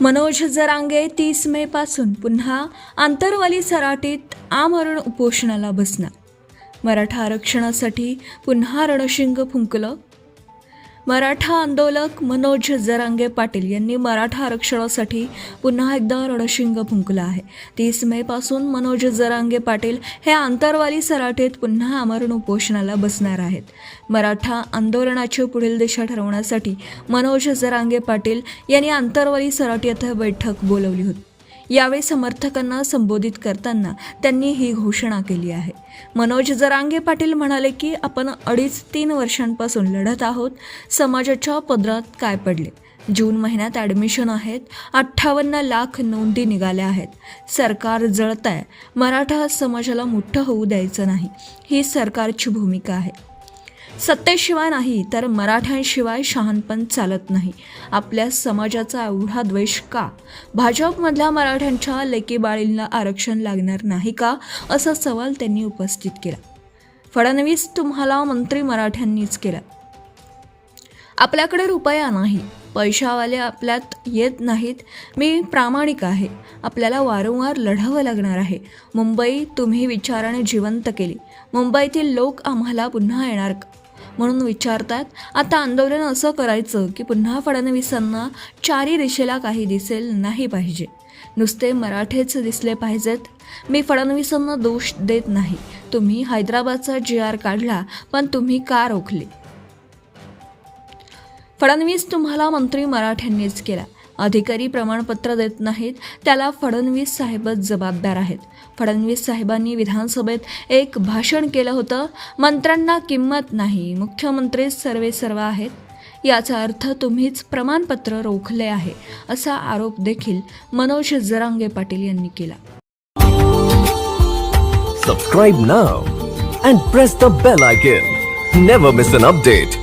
मनोज जरांगे 30 मे पासून पुन्हा आंतरवाली सराटीत आमरण उपोषणाला बसणार. मराठा आरक्षणासाठी पुन्हा रणशिंग फुंकलं. मराठा आंदोलक मनोज जरांगे पाटील यांनी मराठा आरक्षणासाठी पुन्हा एकदा रणशिंग फुंकलं आहे. 30 मे पासून मनोज जरांगे पाटील हे आंतरवाली सराटीत पुन्हा आमरण उपोषणाला बसणार आहेत. मराठा आंदोलनाची पुढील दिशा ठरवण्यासाठी मनोज जरांगे पाटील यांनी आंतरवाली सराटी येथे बैठक बोलावली होती. यावेळी समर्थकांना संबोधित करताना त्यांनी ही घोषणा केली आहे. मनोज जरांगे पाटील म्हणाले की आपण 2.5-3 वर्षांपासून लढत आहोत. समाजाच्या पदरात काय पडले? जून महिन्यात ॲडमिशन आहेत. 58 लाख नोंदी निघाल्या आहेत. सरकार जळतंय. मराठा समाजाला मोठं होऊ द्यायचं नाही, ही सरकारची भूमिका आहे. सत्तेशिवाय नाही तर मराठ्यांशिवाय शहाणपण चालत नाही. आपल्या समाजाचा एवढा द्वेष का? भाजपमधल्या मराठ्यांच्या लेकीबाळींना आरक्षण लागणार नाही का, असा सवाल त्यांनी उपस्थित केला. फडणवीस तुम्हाला मंत्री मराठ्यांनीच केला. आपल्याकडे रुपया नाही, पैशावाले आपल्यात येत नाहीत. मी प्रामाणिक आहे. आपल्याला वारंवार लढावं लागणार आहे. मुंबई तुम्ही विचाराने जिवंत केली. मुंबईतील लोक आम्हाला पुन्हा येणार म्हणून विचारतात. आता आंदोलन असं करायचं की पुन्हा फडणवीसांना चारी दिशेला काही दिसेल नाही पाहिजे. नुसते मराठेच दिसले पाहिजेत. मी फडणवीसांना दोष देत नाही. तुम्ही हैदराबादचा GR काढला, पण तुम्ही का रोखले? फडणवीस तुम्हाला मंत्री मराठ्यांनीच केला. अधिकारी प्रमाणपत्र देत नाहीत, त्याला फडणवीस साहेबच जबाबदार आहेत. फडणवीस साहेबांनी विधानसभेत एक भाषण केलं होतं, मंत्र्यांना किंमत नाही, मुख्यमंत्री सर्वेसर्वा आहेत. याचा अर्थ तुम्हीच प्रमाणपत्र रोखले आहे, असा आरोप देखील मनोज जरांगे पाटील यांनी केला. Subscribe now and press the bell icon. Never miss an update.